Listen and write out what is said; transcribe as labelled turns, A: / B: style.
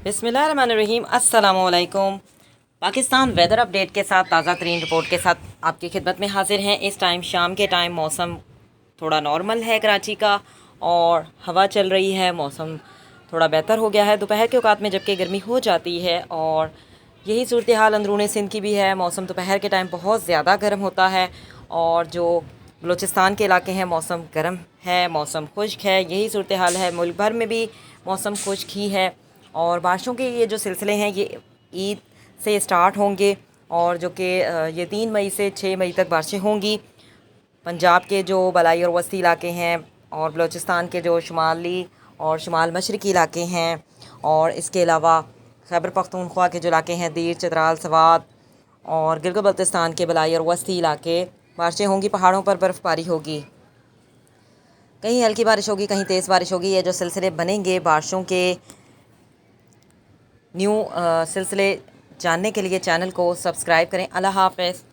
A: बिस्मिल्लाहिर्रहमानिर्रहीम अस्सलामुअलैकुम। Pakistan weather update के साथ ताज़ा तरीन रिपोर्ट के साथ आपकी खिदमत में हाजिर हैं। इस टाइम शाम के टाइम मौसम थोड़ा नॉर्मल है कराची का और हवा चल रही है। मौसम थोड़ा बेहतर हो गया है दोपहर के औकात में, जबकि गर्मी हो जाती है और यही सूरत हाल अंदरूनी सिंध की भी है। मौसम दोपहर के टाइम बहुत ज़्यादा गर्म होता है और जो बलूचिस्तान के इलाके हैं मौसम गर्म है, मौसम खुश्क है। यही सूरत हाल है मुल्क भर में भी, मौसम खुश्क ही है। और बारिशों के ये जो सिलसिले हैं ये ईद से स्टार्ट होंगे और जो कि ये 3 मई से 6 मई तक बारिशें होंगी। पंजाब के जो बलाई और वस्ती इलाके हैं और बलूचिस्तान के जो शुमाली और शुमाल मशरक़ी इलाके हैं और इसके अलावा खैबर पख्तूनख्वा के जो इलाके हैं दीर, चतराल, सवात और गिलगित बल्तिस्तान के बलाई और वस्ती इलाके, बारिशें होंगी। पहाड़ों पर बर्फ़बारी होगी, कहीं हल्की बारिश होगी, कहीं तेज़ बारिश होगी। ये जो सिलसिले बनेंगे बारिशों के न्यू सिलसिले जानने के लिए चैनल को सब्सक्राइब करें। अल्लाह हाफ़िज़।